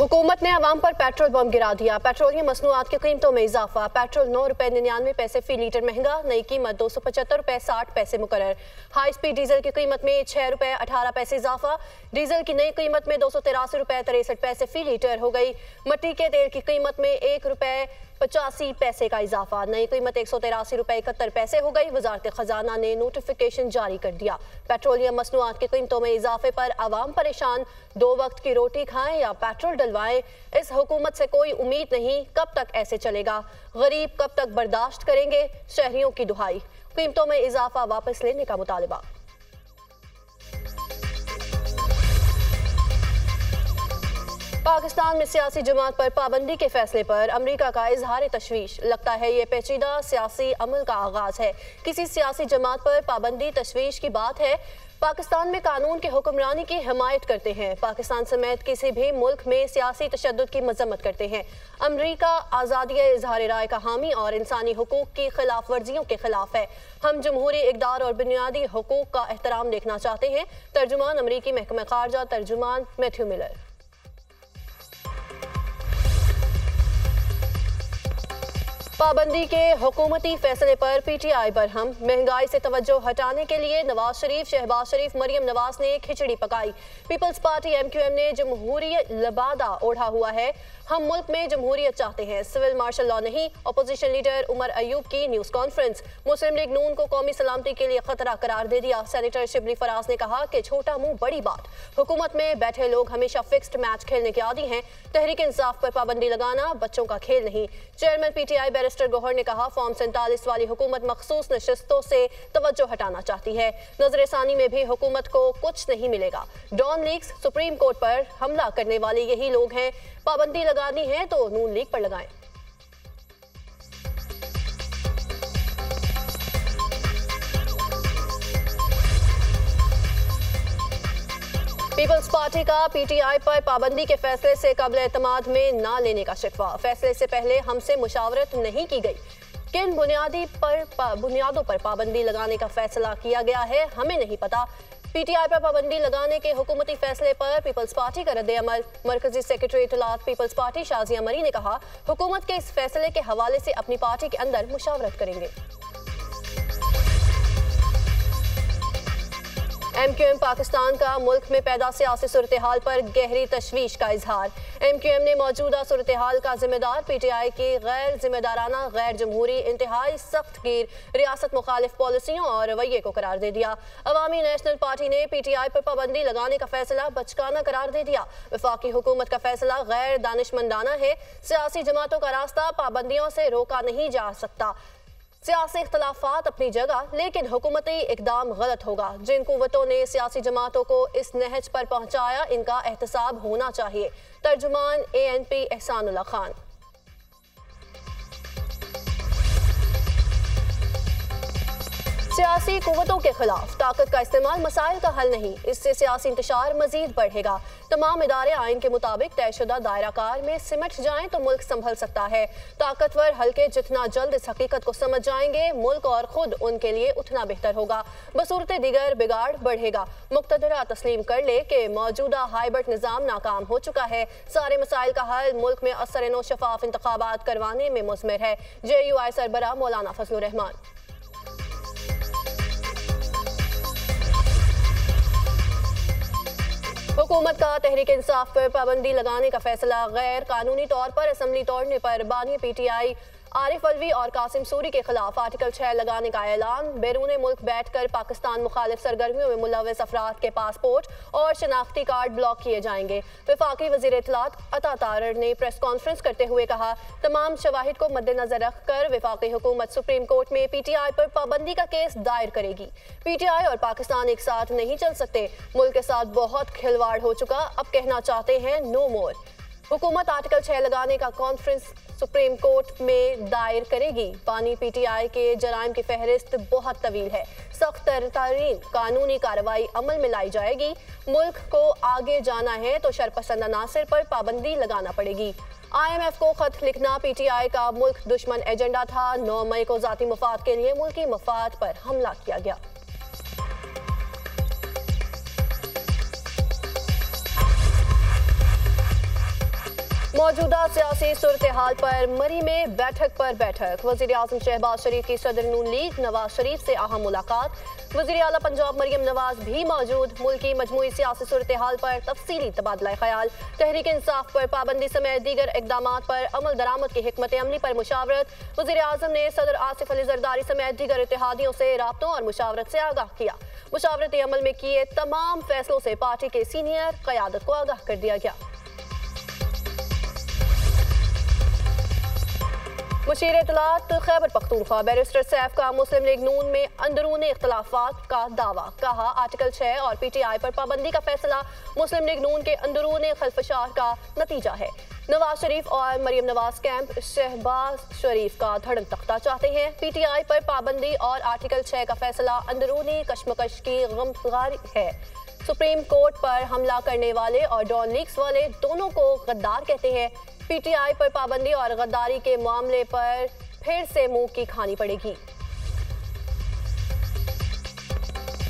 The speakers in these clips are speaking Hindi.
हुकूमत ने अवाम पर पेट्रोल बम गिरा दिया। पेट्रोलियम मसनूआत की कीमतों में इजाफा। पेट्रोल 9 रुपए 99 पैसे फी लीटर महंगा, नई कीमत 275 रुपए 60 पैसे मुकर्रर। हाई स्पीड डीजल की कीमत में 6 रुपए 18 पैसे इजाफा। डीजल की नई कीमत में 283 रुपए 63 पैसे फी लीटर हो गई। मट्टी के तेल की कीमत में 1 रुपए 85 पैसे का इजाफा, नई कीमत 183 रुपए 71 पैसे हो गई। वजारत खजाना ने नोटिफिकेशन जारी कर दिया। पेट्रोलियम मसनूआत की कीमतों में इजाफे पर आवाम परेशान। 2 वक्त की रोटी खाएं या पेट्रोल डलवाएं, इस हुकूमत से कोई उम्मीद नहीं। कब तक ऐसे चलेगा? गरीब कब तक बर्दाश्त करेंगे? शहरियों की दुहाई। कीमतों में इजाफा वापस लेने का मुतालबा। पाकिस्तान में सियासी जमात पर पाबंदी के फैसले पर अमरीका का इजहार तशवीश। लगता है ये पेचीदा सियासी अमल का आगाज है। किसी सियासी जमात पर पाबंदी तशवीश की बात है। पाकिस्तान में कानून की हुक्मरानी की हिमायत करते हैं। पाकिस्तान समेत किसी भी मुल्क में सियासी तशद्दुद की मजम्मत करते हैं। अमरीका आज़ादी इजहार राय का हामी और इंसानी हुकूक की खिलाफ वर्जियों के खिलाफ है। हम जमहूरी इक़दार और बुनियादी हुकूक का एहतराम देखना चाहते हैं। तर्जुमान अमरीकी महकमा खारजा तर्जुमान मैथ्यू मिलर। पाबंदी के हुकूमती फैसले पर पीटीआई बरहम। महंगाई से तवज्जो हटाने के लिए नवाज शरीफ, शहबाज शरीफ, मरियम नवाज ने खिचड़ी पकाई। पीपल्स पार्टी एमक्यूएम ने जमहूरियत लबादा ओढ़ा हुआ है। हम मुल्क में जमहूरियत चाहते हैं, सिविल मार्शल लॉ नहीं। अपोजिशन लीडर उमर अयूब की न्यूज कॉन्फ्रेंस। मुस्लिम लीग नून को कौमी सलामती के लिए खतरा करार दे दिया। सेनेटर शिबली फराज ने कहा कि छोटा मुंह बड़ी बात। हुकूमत में बैठे लोग हमेशा फिक्स्ड मैच खेलने के आदी हैं। तहरीक इंसाफ पर पाबंदी लगाना बच्चों का खेल नहीं। चेयरमैन पीटीआई बैरिस्टर गौहर ने कहा, फॉर्म 47 वाली हुकूमत मखसूस नशिस्तों से तवज्जो हटाना चाहती है। नजरसानी में भी हुकूमत को कुछ नहीं मिलेगा। डॉन लीग्स, सुप्रीम कोर्ट पर हमला करने वाले यही लोग हैं। पाबंदी लगानी है तो नून लीग पर लगाएं। पीपल्स पार्टी का पीटीआई पर पाबंदी के फैसले से काबिल एतमाद में ना लेने का शिकवा। फैसले से पहले हमसे मुशावरत नहीं की गई। किन बुनियादों पर पाबंदी लगाने का फैसला किया गया है हमें नहीं पता। पीटीआई पर पाबंदी लगाने के हुकूमती फैसले पर पीपल्स पार्टी का रद्द अमल। मरकजी सेक्रेटरी इत्तलात पीपल्स पार्टी शाजिया मरी ने कहा, हुकूमत के इस फैसले के हवाले से अपनी पार्टी के अंदर मुशावरत करेंगे। एमक्यूएम पाकिस्तान का मुल्क में पैदा सियासी सूरत हाल पर गहरी तशवीश का इजहार। एमक्यूएम ने मौजूदा सूरत हाल का जिम्मेदार पीटीआई की गैर जिम्मेदाराना, गैर जमहूरी, इंतहाई सख्त गिर, रियासत मुखालिफ पॉलिसियों और रवैये को करार दे दिया। अवामी नेशनल पार्टी ने पीटीआई पर पाबंदी लगाने का फैसला बचकाना करार दे दिया। वफाकी हुकूमत का फैसला गैर दानिशमंदाना है। सियासी जमातों का रास्ता पाबंदियों से रोका नहीं जा सकता। सियासी इख्तलाफात अपनी जगह, लेकिन हुकूमती इकदाम गलत होगा। जिन कुव्वतों ने सियासी जमातों को इस नहज पर पहुंचाया, इनका एहतसाब होना चाहिए। तर्जुमान ANP एहसानुल्लाह खान। सियासी कुव्वतों के खिलाफ ताकत का इस्तेमाल मसाइल का हल नहीं, इससे सियासी इंतशार मजीद बढ़ेगा। तमाम इदारे आइन के मुताबिक तयशुदा दायराकार में सिमट जाएं तो मुल्क संभल सकता है। ताकतवर हल्के जितना जल्द इस हकीकत को समझ जाएंगे, मुल्क और खुद उनके लिए उतना बेहतर होगा। बसूरत दिगर बिगाड़ बढ़ेगा। मुक्तदरा तस्लीम कर ले कि मौजूदा हाइब्रिड निज़ाम नाकाम हो चुका है। सारे मसाइल का हल मुल्क में असर शफाफ इंतखाबात करवाने में मुज़मिर है। JUI सरबराह मौलाना फजलुर रहमान। हुकूमत का तहरीक इंसाफ पर पाबंदी लगाने का फैसला गैर कानूनी तौर पर असम्बली तोड़ने पर बानी पीटीआई आरिफ अलवी और कासिम सूरी के खिलाफ आर्टिकल 6 लगाने का ऐलान। बैरून मुल्क बैठकर पाकिस्तान मुखालिफ सरगर्मियों में मुलव्वस अफराद के पासपोर्ट और शनाख्ती कार्ड ब्लॉक किए जाएंगे। वफाकी वज़ीर इत्तलात अता तारर ने प्रेस कॉन्फ्रेंस करते हुए कहा, तमाम शवाहिद को मद्देनजर रखकर वफाकी हुकूमत सुप्रीम कोर्ट में पीटीआई पर पाबंदी का केस दायर करेगी। पीटीआई और पाकिस्तान एक साथ नहीं चल सकते। मुल्क के साथ बहुत खिलवाड़ हो चुका, अब कहना चाहते हैं नो मोर। हुकूमत आर्टिकल 6 लगाने का कॉन्फ्रेंस सुप्रीम कोर्ट में दायर करेगी। पानी पीटीआई के जराइम की फहरिस्त बहुत तवील है। सख्त तरीन कानूनी कार्रवाई अमल में लाई जाएगी। मुल्क को आगे जाना है तो शरपसंद अनासर पर पाबंदी लगाना पड़ेगी। IMF को खत लिखना पीटीआई का मुल्क दुश्मन एजेंडा था। 9 मई को जाती मुफाद के लिए मुल्की मुफाद पर हमला किया गया। मौजूदा सियासी सूरत हाल पर मरी में बैठक पर बैठक। वज़ीर आज़म शहबाज शरीफ की सदर नून लीग नवाज शरीफ से अहम मुलाकात। वज़ीर आला पंजाब मरियम नवाज भी मौजूद। मुल्क की मजमूई सियासी सूरत हाल पर तफसीली तबादला ख्याल। तहरीक इंसाफ पर पाबंदी समेत दीगर इकदाम पर अमल दरामद की हिकमत अमली पर मुशावरत। वज़ीर आज़म ने सदर आसिफ अली जरदारी समेत दीगर इत्तेहादियों से राब्तों और मुशावरत से आगाह किया। मुशावरती अमल में किए तमाम फैसलों से पार्टी के सीनियर क़यादत को आगाह कर दिया गया। मुशीर इत्तलात खैबर पख्तूनख्वा बैरिस्टर सैफ का मुस्लिम लीग नून में अंदरूनी इख्तलाफात का दावा। कहा आर्टिकल 6 और PTI पर पाबंदी का फैसला मुस्लिम लीग नून के अंदरूनी खलफशार का नतीजा है। नवाज शरीफ और मरियम नवाज कैंप शहबाज शरीफ का धड़न तख्ता चाहते हैं। PTI पर पाबंदी और आर्टिकल 6 का फैसला अंदरूनी कशमकश की गमगारी है। सुप्रीम कोर्ट पर हमला करने वाले और डॉन लीक्स वाले दोनों को गद्दार कहते हैं। PTI पर पाबंदी और गद्दारी के मामले पर फिर से मुंह की खानी पड़ेगी।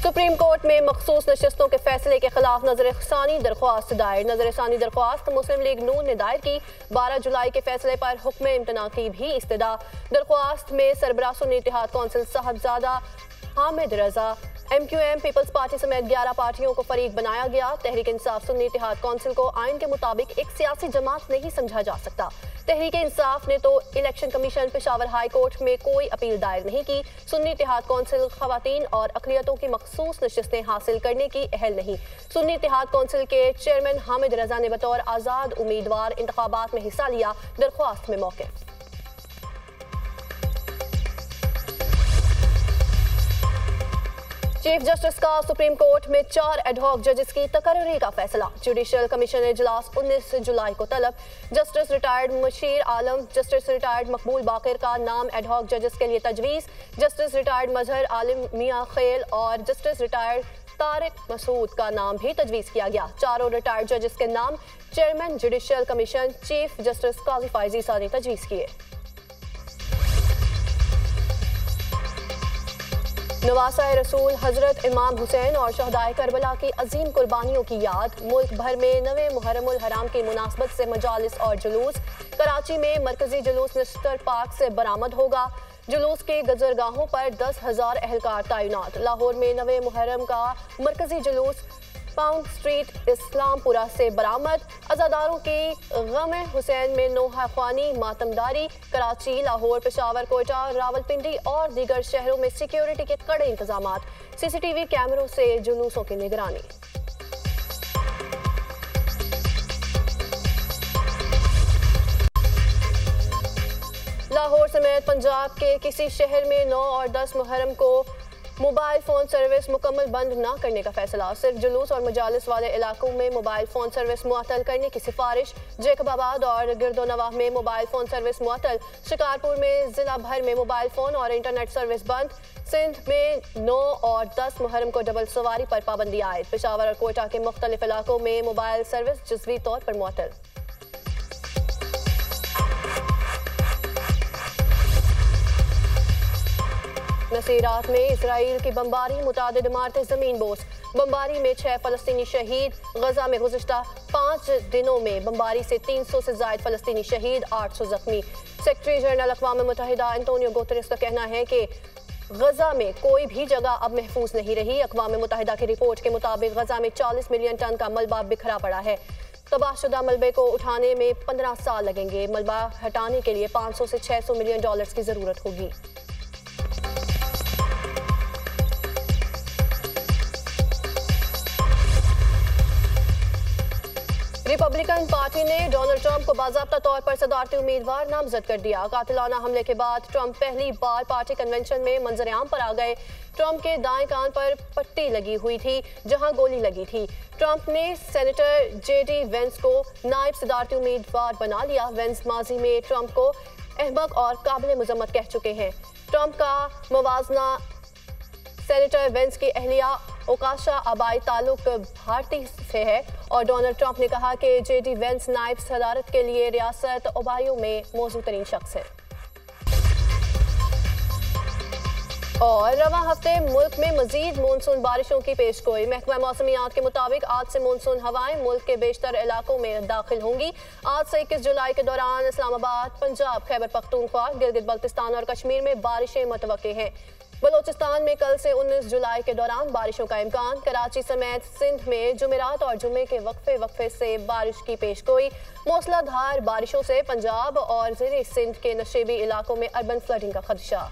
सुप्रीम कोर्ट में मखसूस नशिस्तों के फैसले के खिलाफ नजरसानी दरख्वास्त दायर। नजरसानी दरख्वास्त मुस्लिम लीग नून ने दायर की। 12 जुलाई के फैसले पर हुक्म इम्तना की भी इस्तदा। दरख्वास्त में सरबराह सुन्नी इत्तेहाद कौंसिल साहबजादा हामिद रजा MQM पीपल्स पार्टी समेत 11 पार्टियों को फरीक बनाया गया। तहरीक इंसाफ सुन्नी इत्तेहाद कौंसिल को आइन के मुताबिक एक सियासी जमात नहीं समझा जा सकता। तहरीक इंसाफ ने तो election commission Peshawar high court में कोई अपील दायर नहीं की। सुन्नी इत्तेहाद कौंसिल खवातीन और अक़लियतों की मखसूस नशिस्तें हासिल करने की अहल नहीं। सुन्नी इत्तेहाद कौंसिल के चेयरमैन हामिद रजा ने बतौर आज़ाद उम्मीदवार इंतखाबात में हिस्सा लिया। दरख्वास्त में मौक़िफ़। चीफ जस्टिस का सुप्रीम कोर्ट में 4 एडहॉक जजेस की तकर्री का फैसला। जुडिशल कमीशन इजलास 19 जुलाई को तलब। जस्टिस रिटायर्ड मुशीर आलम, जस्टिस रिटायर्ड मकबूल बाकिर का नाम एडहॉक जजेस के लिए तजवीज़। जस्टिस रिटायर्ड मजहर आलिम मियां खेल और जस्टिस रिटायर्ड तारिक मसूद का नाम भी तजवीज़ किया गया। चारों रिटायर्ड जजेस के नाम chairman judicial commission chief justice Qazi Faez Isa ने तजवीज़ किए। नवासा रसूल हजरत इमाम हुसैन और शहदाए करबला की अजीम कुर्बानियों की याद। मुल्क भर में 9वें मुहर्रमुल हराम की मुनासबत से मजालिस और जुलूस। कराची में मरकजी जुलूस मिस्टर पार्क से बरामद होगा। जुलूस के गुजरगाहों पर 10,000 एहलकार तैनात। लाहौर में 9वें मुहर्रम का मरकजी जुलूस पाउंड स्ट्रीट इस्लामपुरा से बरामद। अज़ादारों की गम हुसैन में नोहा ख्वानी मातमदारी। कराची, लाहौर, पेशावर, कोयटा, रावलपिंडी और दीगर शहरों में सिक्योरिटी के कड़े इंतजाम। CCTV कैमरों से जुलूसों की निगरानी। लाहौर समेत पंजाब के किसी शहर में 9 और 10 मुहर्रम को मोबाइल फ़ोन सर्विस मुकम्मल बंद न करने का फैसला। सिर्फ जुलूस और मजालिस वाले इलाकों में मोबाइल फ़ोन सर्विस मुअत्तल करने की सिफारिश। जैकबाबाद और गिरदोनवाह में मोबाइल फ़ोन सर्विस मुअत्तल। शिकारपुर में ज़िला भर में मोबाइल फ़ोन और इंटरनेट सर्विस बंद। सिंध में 9 और 10 मुहर्रम को डबल सवारी पर पाबंदी आयद। पेशावर और कोयटा के मुख्तलिफ इलाकों में मोबाइल सर्विस जज़वी तौर पर मुअत्तल। नसीरात में इसराइल की बमबारी, मुतादिद इमारतें ज़मीन बोस। बमबारी में 6 फ़लस्तीनी शहीद। गजा में गुज़िश्ता 5 दिनों में बमबारी से 300 से ज़ायद फ़लस्तीनी शहीद, 800 जख्मी। सेक्रेटरी जनरल अक़वाम मुत्तहिदा एंटोनियो गुतेरेस का कहना है कि गजा में कोई भी जगह अब महफूज नहीं रही। अक़वाम मुत्तहिदा की रिपोर्ट के मुताबिक गजा में 40 मिलियन टन का मलबा बिखरा पड़ा है। तबाहशुदा मलबे को उठाने में 15 साल लगेंगे। मलबा हटाने के लिए 500 से 600 मिलियन डॉलर्स की ज़रूरत होगी। रिपब्लिकन पार्टी ने डोनाल्ड ट्रंप को बाज़ाब्ता तौर पर सदारती उम्मीदवार नामजद कर दिया। कातिलाना हमले के बाद ट्रंप पहली बार पार्टी कन्वेंशन में मंजर-ए-आम पर आ गए। ट्रंप के दाएं कान पर पट्टी लगी हुई थी जहां गोली लगी थी। ट्रंप ने सेनेटर JD वेंस को नायब सदारती उम्मीदवार बना लिया। वेंस माजी में ट्रंप को अहमक और काबिल मजम्मत कह चुके हैं। ट्रंप का मुवाजना सेनेटर वेंस की अहलिया ओकाशा आबाई ताल्लुक भारती से है और डोनाल्ड ट्रंप ने कहा कि JD वेंस नायब सदारत के लिए रियासत ओबायो में मौजूद तरीन शख्स है। और रवा हफ्ते मुल्क में मजीद मानसून बारिशों की पेशगोई। महकमा मौसमियात के मुताबिक आज से मानसून हवाएं मुल्क के बेशतर इलाकों में दाखिल होंगी। आज से 21 जुलाई के दौरान इस्लामाबाद, पंजाब, खैबर पख्तूनख्वा, गिलगित बल्तिस्तान और कश्मीर में बारिशें मुतवक्के हैं। बलोचिस्तान में कल से 19 जुलाई के दौरान बारिशों का इम्कान। कराची समेत सिंध में जुमेरात और जुमे के वक्फे से बारिश की पेशगोई। मूसलाधार बारिशों से पंजाब और ज़ेरे सिंध के नशेबी इलाकों में अर्बन फ्लडिंग का खदशा।